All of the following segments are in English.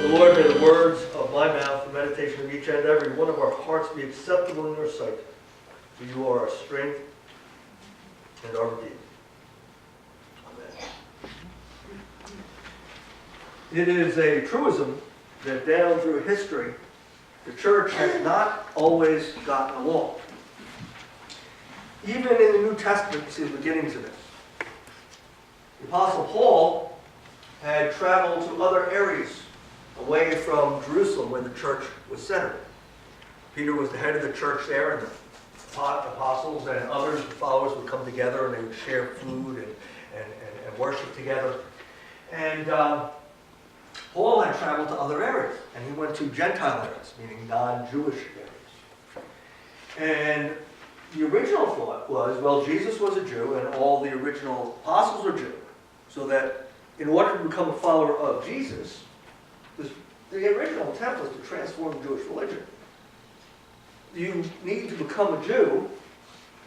O Lord, may the words of my mouth, the meditation of each and every one of our hearts be acceptable in your sight. For you are our strength and our Redeemer. Amen. It is a truism that down through history, the church has not always gotten along. Even in the New Testament, you see the beginnings of this. The Apostle Paul had traveled to other areas away from Jerusalem where the church was centered. Peter was the head of the church there, and the apostles and others, the followers, would come together and they would share food and worship together. And Paul had traveled to other areas, and he went to Gentile areas, meaning non-Jewish areas. And the original thought was, well, Jesus was a Jew and all the original apostles were Jews, so that in order to become a follower of Jesus, the original attempt was to transform the Jewish religion. You need to become a Jew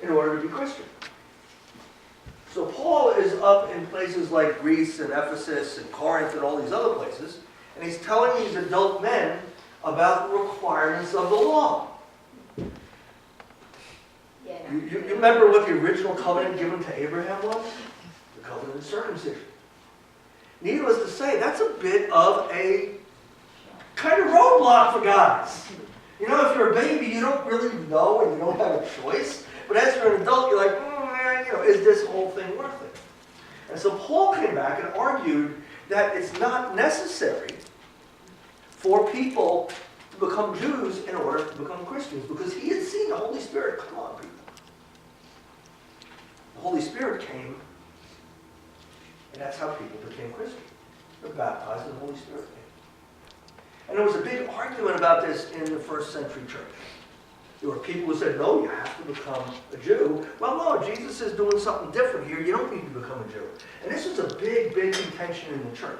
in order to be Christian. So Paul is up in places like Greece and Ephesus and Corinth and all these other places, and he's telling these adult men about the requirements of the law. You remember what the original covenant given to Abraham was? The covenant of circumcision. Needless to say, that's a bit of a kind of roadblock for guys. You know, if you're a baby, you don't really know and you don't have a choice. But as you're an adult, you're like, is this whole thing worth it? And so Paul came back and argued that it's not necessary for people to become Jews in order to become Christians, because he had seen the Holy Spirit come on people. The Holy Spirit came, and that's how people became Christians. They're baptized in the Holy Spirit came. And there was a big argument about this in the first century church. There were people who said, no, you have to become a Jew. Well, no, Jesus is doing something different here. You don't need to become a Jew. And this was a big, big contention in the church.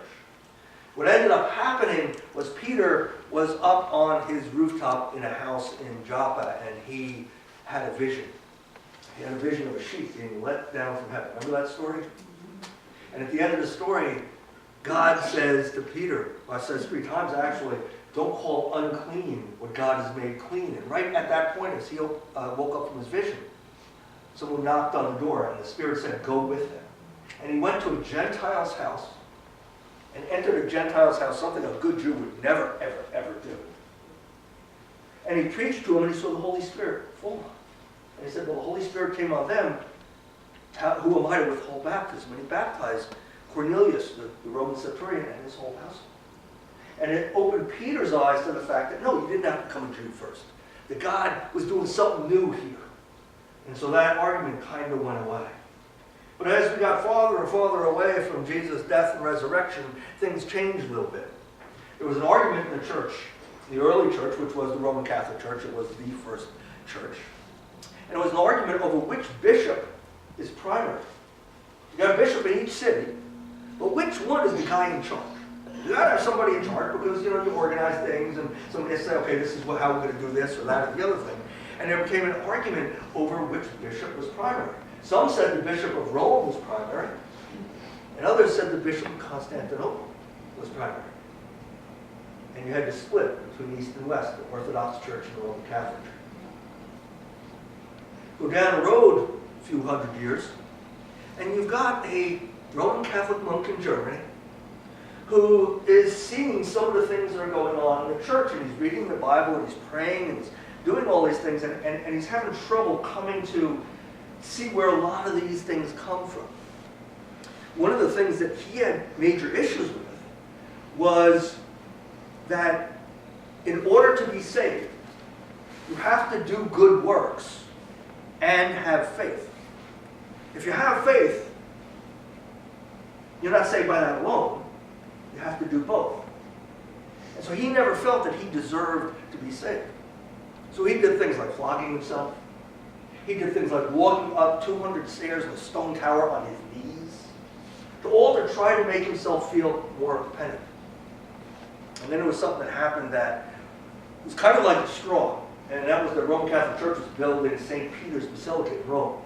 What ended up happening was Peter was up on his rooftop in a house in Joppa, and he had a vision. He had a vision of a sheep being let down from heaven. Remember that story? And at the end of the story, God says to Peter, or says 3 times actually, don't call unclean what God has made clean. And right at that point, as he woke up from his vision, someone knocked on the door, and the Spirit said, go with him. And he went to a Gentile's house, and entered a Gentile's house, something a good Jew would never, ever, ever do. And he preached to him, and he saw the Holy Spirit fall on him. And he said, well, the Holy Spirit came on them. Who am I to withhold baptism? And he baptized Cornelius, the Roman centurion, and his whole household. And it opened Peter's eyes to the fact that, no, you didn't have to become a Jew first. That God was doing something new here. And so that argument kind of went away. But as we got farther and farther away from Jesus' death and resurrection, things changed a little bit. There was an argument in the church, the early church, which was the Roman Catholic Church. It was the first church. And it was an argument over which bishop is primary. You got a bishop in each city, but which one is the guy in charge? You got to have somebody in charge because, you organize things, and somebody say, okay, this is how we're going to do this or that or the other thing. And there became an argument over which bishop was primary. Some said the Bishop of Rome was primary, and others said the Bishop of Constantinople was primary. And you had to split between East and West, the Orthodox Church and the Roman Catholic Church. Go down the road a few hundred years, and you've got a Roman Catholic monk in Germany who is seeing some of the things that are going on in the church, and he's reading the Bible, and he's praying, and he's doing all these things, and he's having trouble coming to see where a lot of these things come from. One of the things that he had major issues with was that in order to be saved, you have to do good works and have faith. If you have faith, you're not saved by that alone. You have to do both. And so he never felt that he deserved to be saved. So he did things like flogging himself. He did things like walking up 200 stairs in a stone tower on his knees, all to try to make himself feel more penitent. And then there was something that happened that was kind of like a straw, and that was the Roman Catholic Church was built in St. Peter's Basilica in Rome.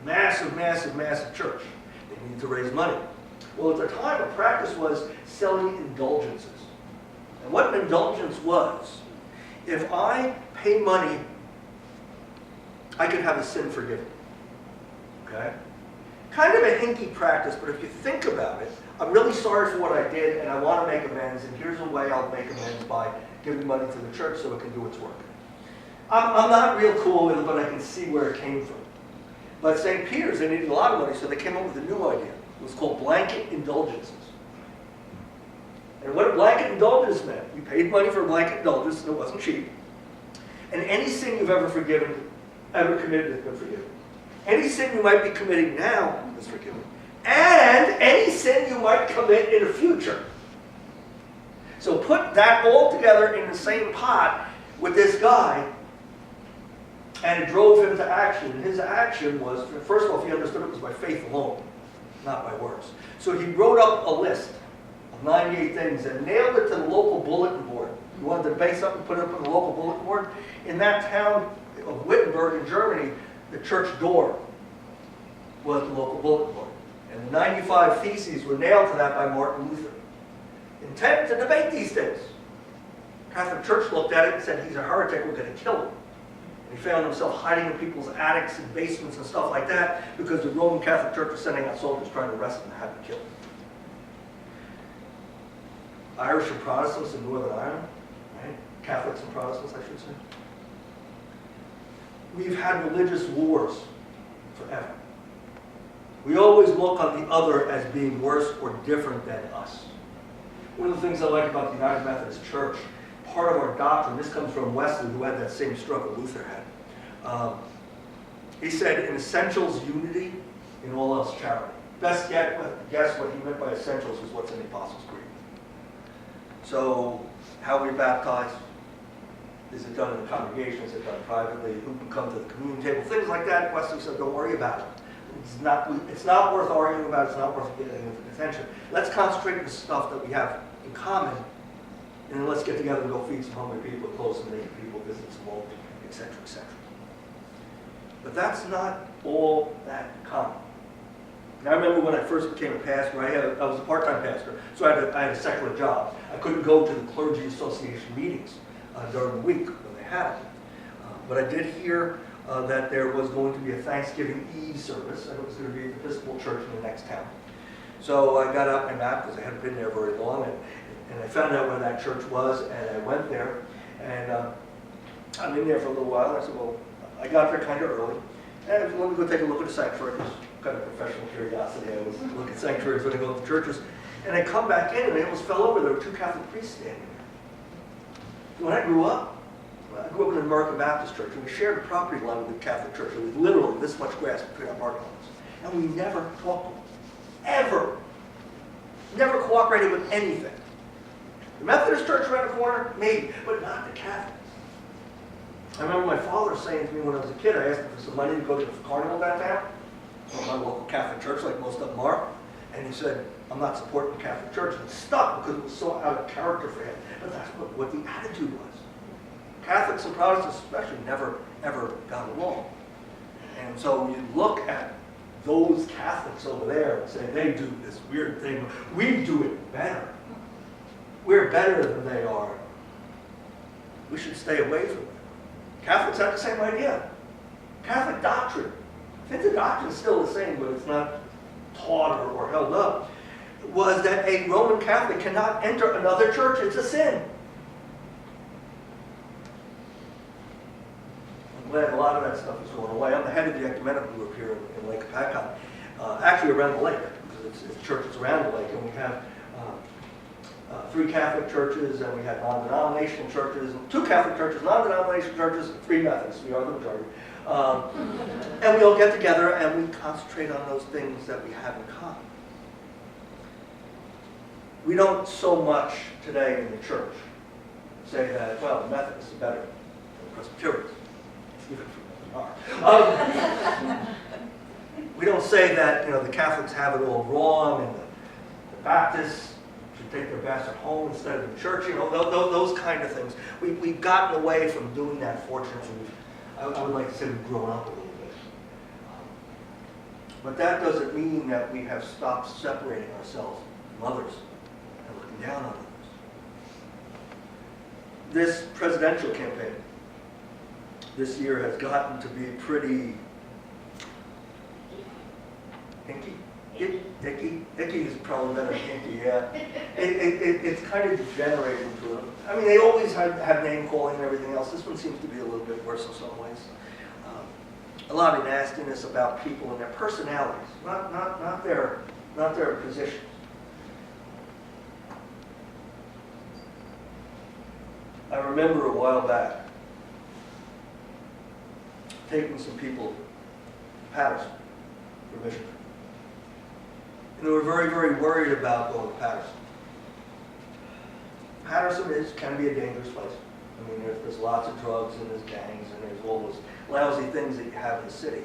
Massive, massive, massive church. They needed to raise money. Well, at the time, the practice was selling indulgences. And what an indulgence was, if I pay money, I could have a sin forgiven. Okay? Kind of a hinky practice, but if you think about it, I'm really sorry for what I did and I want to make amends, and here's a way I'll make amends by giving money to the church so it can do its work. I'm not real cool with it, but I can see where it came from. But St. Peter's, they needed a lot of money, so they came up with a new idea. It was called blanket indulgences. And what a blanket indulgence meant, you paid money for a blanket indulgence, and it wasn't cheap. And any sin you've ever committed has been forgiven. Any sin you might be committing now is forgiven. And any sin you might commit in the future. So put that all together in the same pot with this guy, and it drove him to action. His action was, first of all, he understood it was by faith alone, not by works. So he wrote up a list of 98 things and nailed it to the local bulletin board. He wanted to debate something, put it up on the local bulletin board. In that town of Wittenberg in Germany, the church door was the local bulletin board. And the 95 theses were nailed to that by Martin Luther. Intent to debate these things. The Catholic Church looked at it and said, he's a heretic, we're going to kill him. And he found himself hiding in people's attics and basements and stuff like that because the Roman Catholic Church was sending out soldiers trying to arrest him and have him killed. Irish and Protestants in Northern Ireland, right? Catholics and Protestants, I should say. We've had religious wars forever. We always look on the other as being worse or different than us. One of the things I like about the United Methodist Church, part of our doctrine, this comes from Wesley, who had that same struggle Luther had. He said, in essentials, unity, in all else, charity. Best yet, guess what he meant by essentials is what's in the Apostles' Creed. So, how we baptize, is it done in the congregation, is it done privately, who can come to the communion table, things like that. Wesley said, don't worry about it. It's not worth arguing about, it's not worth getting into attention. Let's concentrate on the stuff that we have in common, and then let's get together and go feed some hungry people, close some naked people, visit some old people, etc., etc. But that's not all that common. And I remember when I first became a pastor, I was a part-time pastor, so I had a secular job. I couldn't go to the Clergy Association meetings during the week when they had it. But I did hear that there was going to be a Thanksgiving Eve service, and it was going to be at the Episcopal Church in the next town. So I got out my map because I hadn't been there very long, and I found out where that church was, and I went there, and I'm in there for a little while. I said, well, I got there kind of early, and I said, let me go take a look at the sanctuary. Kind of professional curiosity. I always look at sanctuaries when I go to churches, and I come back in, and I almost fell over. There were two Catholic priests standing there. When I grew up in an American Baptist church, and we shared a property line with the Catholic Church. It was literally this much grass between our parking lots. And we never talked to them. Ever. Never cooperated with anything. The Methodist Church around the corner, maybe, but not the Catholics. I remember my father saying to me when I was a kid, I asked him for some money to go to the carnival downtown, my local Catholic church, like most of them are, and he said, I'm not supporting the Catholic Church. And it stuck because it was so out of character for him. But that's what the attitude was. Catholics and Protestants especially never, ever got along. And so you look at those Catholics over there and say, they do this weird thing. We do it better. We're better than they are. We should stay away from it. Catholics have the same idea. Catholic doctrine. I think the doctrine is still the same, but it's not taught or held up. Was that a Roman Catholic cannot enter another church. It's a sin. I'm glad a lot of that stuff is going away. I'm the head of the ecumenical group here in Lake Hopatcong, actually around the lake, because it's churches around the lake, and we have 3 Catholic churches, and we have non-denominational churches, and 2 Catholic churches, non-denominational churches, and 3 Methodists. We are the majority. And we all get together and we concentrate on those things that we have in common. We don't so much today in the church say that, well, the Methodists are better than the Presbyterians. Even if we are. We don't say that, the Catholics have it all wrong and the Baptists should take their bastard home instead of the church, those kind of things. We've gotten away from doing that, fortunately. I would like to say we've grown up a little bit. But that doesn't mean that we have stopped separating ourselves from others and looking down on others. This presidential campaign this year has gotten to be pretty hinky. Icky is probably better than hinky, yeah. It's kind of degenerated into it. I mean, they always have name calling and everything else. This one seems to be a little bit worse in some ways. A lot of nastiness about people and their personalities, not their positions. I remember a while back taking some people to Patterson for mission. And they were very, very worried about going to Patterson. Patterson can be a dangerous place. I mean, there's lots of drugs and there's gangs and there's all those lousy things that you have in the city.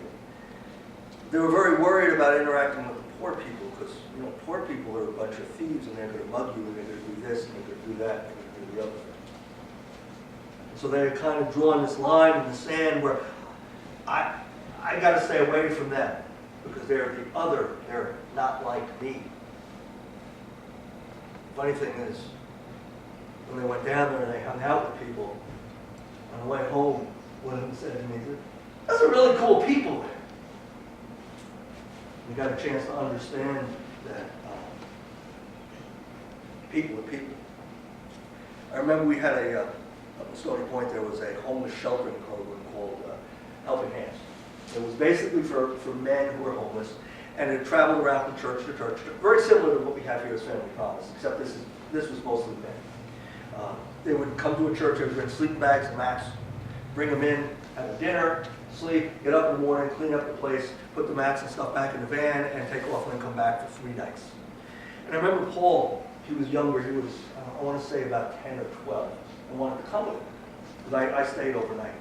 They were very worried about interacting with the poor people because, you know, poor people are a bunch of thieves and they're going to mug you and they're going to do this and they're going to do that and they're going to do the other thing. So they had kind of drawn this line in the sand where I got to stay away from them because they're not like me. Funny thing is, when they went down there and they hung out with people, on the way home, one of them said to me, "Those are really cool people there." We got a chance to understand that people are people. I remember we had up in Stony Point, there was a homeless sheltering program called Helping Hands. It was basically for men who were homeless, and it traveled around from church to church, very similar to what we have here as Family Promise, except this was mostly men. They would come to a church, they would bring sleeping bags and mats, bring them in, have a dinner, sleep, get up in the morning, clean up the place, put the mats and stuff back in the van, and take off and then come back for 3 nights. And I remember Paul, he was younger, he was, I want to say about 10 or 12, and wanted to come with him, because I stayed overnight.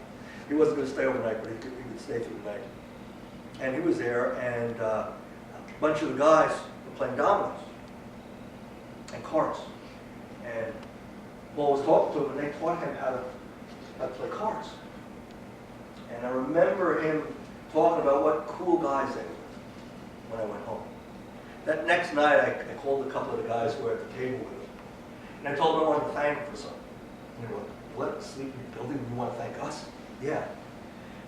He wasn't going to stay overnight, but he could stay through the night. And he was there, and a bunch of the guys were playing dominoes and cards. And Paul was talking to him, and they taught him how to play cards. And I remember him talking about what cool guys they were when I went home. That next night, I called a couple of the guys who were at the table with him, and I told them I wanted to thank them for something. And they were like, "What, sleeping building, you want to thank us?" Yeah,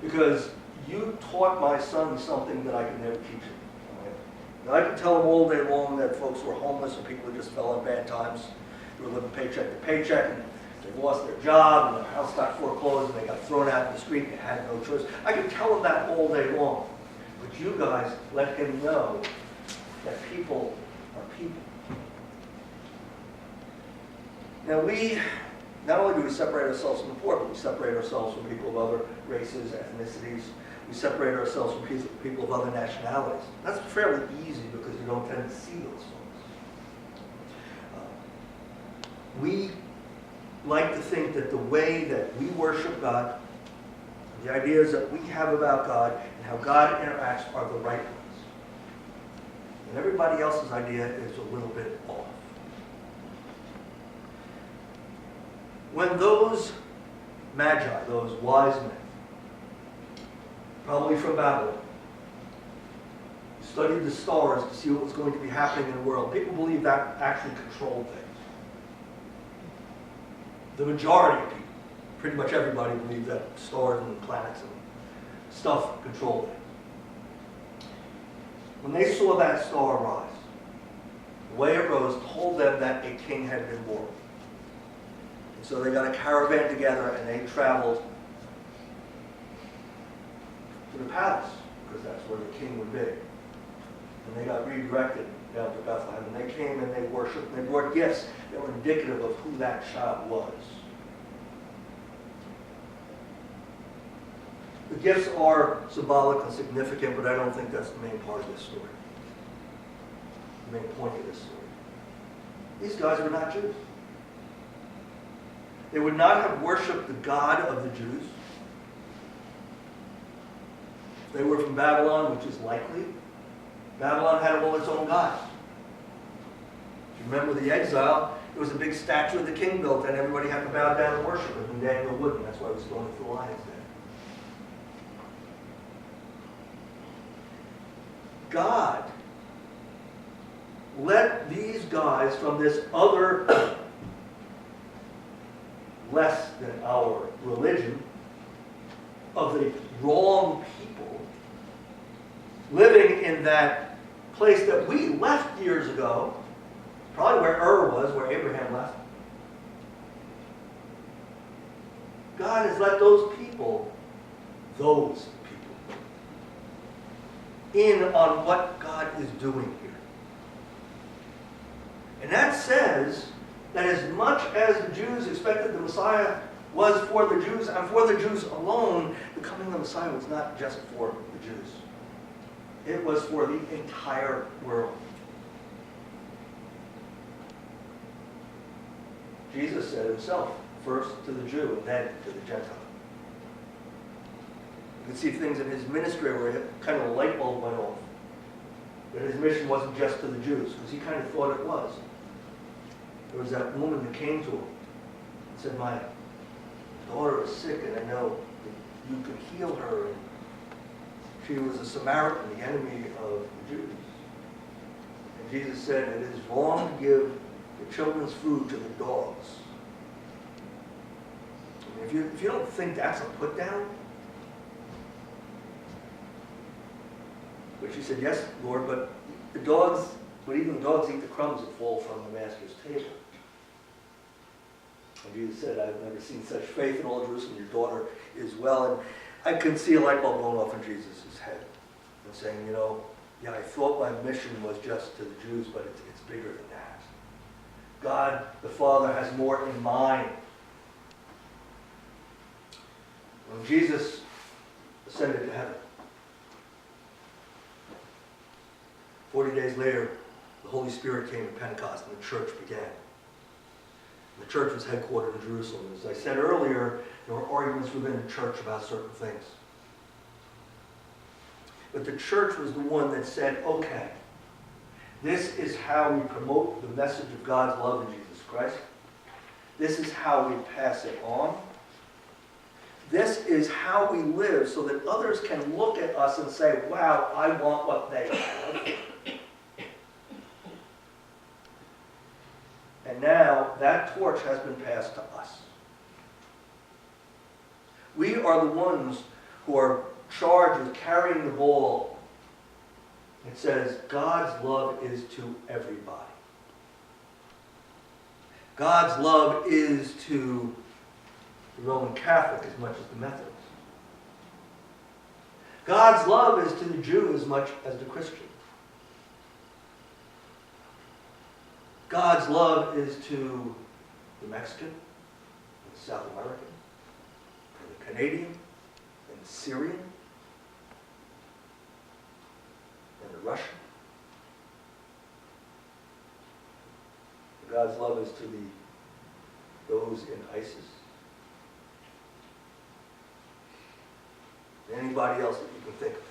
because you taught my son something that I could never teach him. Now, I could tell him all day long that folks were homeless and people who just fell on bad times. They were living paycheck to paycheck, and they lost their job, and their house got foreclosed, and they got thrown out in the street, and they had no choice. I could tell him that all day long. But you guys let him know that people are people. Now not only do we separate ourselves from the poor, but we separate ourselves from people of other races, ethnicities. We separate ourselves from people of other nationalities. That's fairly easy because you don't tend to see those folks. We like to think that the way that we worship God, the ideas that we have about God, and how God interacts are the right ones. And everybody else's idea is a little bit off. When those magi, those wise men, probably from Babylon, studied the stars to see what was going to be happening in the world, people believe that actually controlled things. The majority of people, pretty much everybody, believed that stars and planets and stuff controlled it. When they saw that star rise, the way it rose told them that a king had been born. And so they got a caravan together and they traveled to the palace, because that's where the king would be. And they got redirected down to Bethlehem, and they came and they worshipped, and they brought gifts that were indicative of who that child was. The gifts are symbolic and significant, but I don't think that's the main part of this story. The main point of this story. These guys were not Jews. They would not have worshipped the God of the Jews. They were from Babylon, which is likely. Babylon had all its own gods. If you remember the exile, there was a big statue of the king built, and everybody had to bow down and worship it, and Daniel wouldn't. That's why he was thrown into the lion's den. God let these guys from this other less than our religion, of the wrong people living in that place that we left years ago, probably where Ur was, where Abraham left. God has let those people in on what God is doing here. And that says that as much as the Jews expected the Messiah was for the Jews and for the Jews alone, the coming of the Messiah was not just for the Jews. It was for the entire world. Jesus said himself, first to the Jew and then to the Gentile. You can see things in his ministry where kind of a light bulb went off. That his mission wasn't just to the Jews, because he kind of thought it was. There was that woman that came to him and said, my daughter is sick and I know that you can heal her. And she was a Samaritan, the enemy of the Jews. And Jesus said, it is wrong to give the children's food to the dogs. I mean, if you don't think that's a put down, but she said, yes, Lord, but even the dogs eat the crumbs that fall from the master's table. And Jesus said, I've never seen such faith in all Jerusalem. Your daughter is well. And I could see a light bulb going off in Jesus' head and saying, yeah, I thought my mission was just to the Jews, but it's bigger than that. God, the Father, has more in mind. When Jesus ascended to heaven, 40 days later, the Holy Spirit came at Pentecost and the church began. The church was headquartered in Jerusalem. As I said earlier, there were arguments within the church about certain things. But the church was the one that said, okay, this is how we promote the message of God's love in Jesus Christ. This is how we pass it on. This is how we live so that others can look at us and say, wow, I want what they have. And now that torch has been passed to us. We are the ones who are charged with carrying the ball. It says God's love is to everybody. God's love is to the Roman Catholic as much as the Methodist. God's love is to the Jew as much as the Christian. God's love is to the Mexican, and the South American, and the Canadian, and the Syrian, and the Russian. God's love is to those in ISIS. And anybody else that you can think of.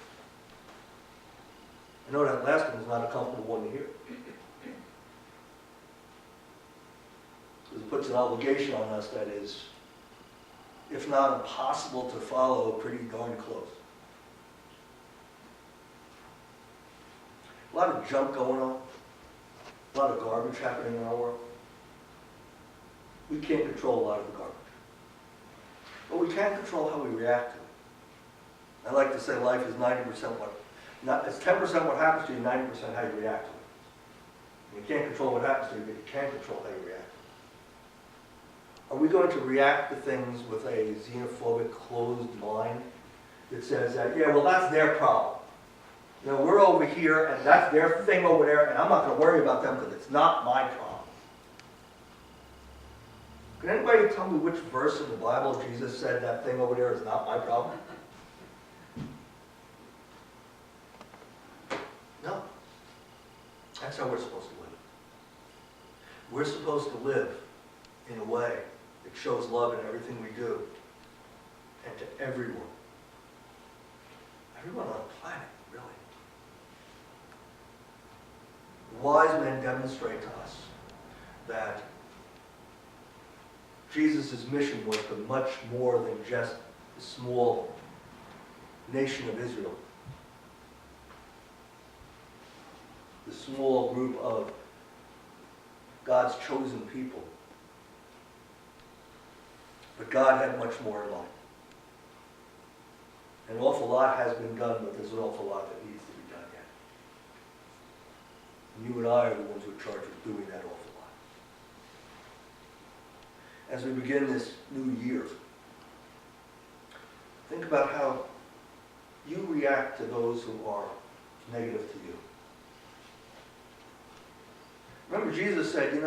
I know that last one is not a comfortable one to hear. It puts an obligation on us that is, if not impossible to follow, pretty darn close. A lot of junk going on. A lot of garbage happening in our world. We can't control a lot of the garbage. But we can control how we react to it. I like to say life is 90% it's 10% what happens to you, 90% how you react to it. You can't control what happens to you, but you can control how you react. Are we going to react to things with a xenophobic, closed mind that says that, yeah, well, that's their problem. We're over here, and that's their thing over there, and I'm not going to worry about them because it's not my problem. Can anybody tell me which verse in the Bible Jesus said that thing over there is not my problem? No. That's how we're supposed to live. We're supposed to live in a way that shows love in everything we do and to everyone. Everyone on the planet, really. The wise men demonstrate to us that Jesus' mission was for much more than just the small nation of Israel. The small group of God's chosen people. But God had much more in mind. An awful lot has been done, but there's an awful lot that needs to be done yet. And you and I are the ones who are charged with doing that awful lot. As we begin this new year, think about how you react to those who are negative to you. Remember Jesus said,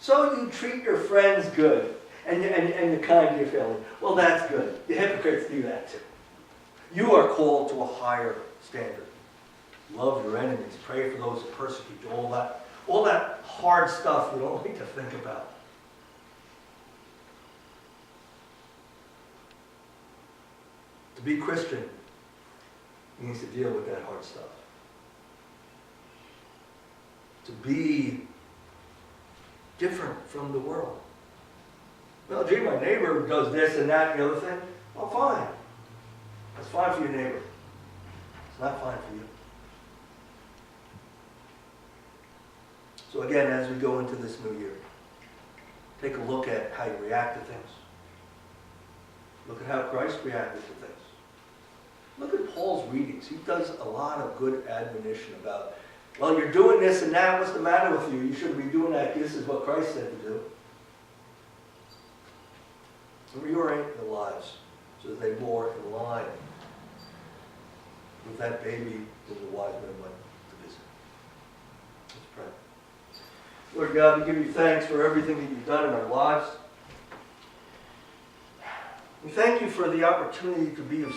so you treat your friends good and you're kind to your family. Well, that's good. The hypocrites do that too. You are called to a higher standard. Love your enemies. Pray for those who persecute you. All that hard stuff you don't like to think about. To be Christian means to deal with that hard stuff. To be different from the world. Well, gee, my neighbor does this and that and the other thing. Well, fine. That's fine for your neighbor. It's not fine for you. So again, as we go into this new year, take a look at how you react to things. Look at how Christ reacted to things. Look at Paul's readings. He does a lot of good admonition about, well, you're doing this and that. What's the matter with you? You shouldn't be doing that. This is what Christ said to do. Reorient your lives so that they're more in line with that baby that the wise men went to visit. Let's pray. Lord God, we give you thanks for everything that you've done in our lives. We thank you for the opportunity to be of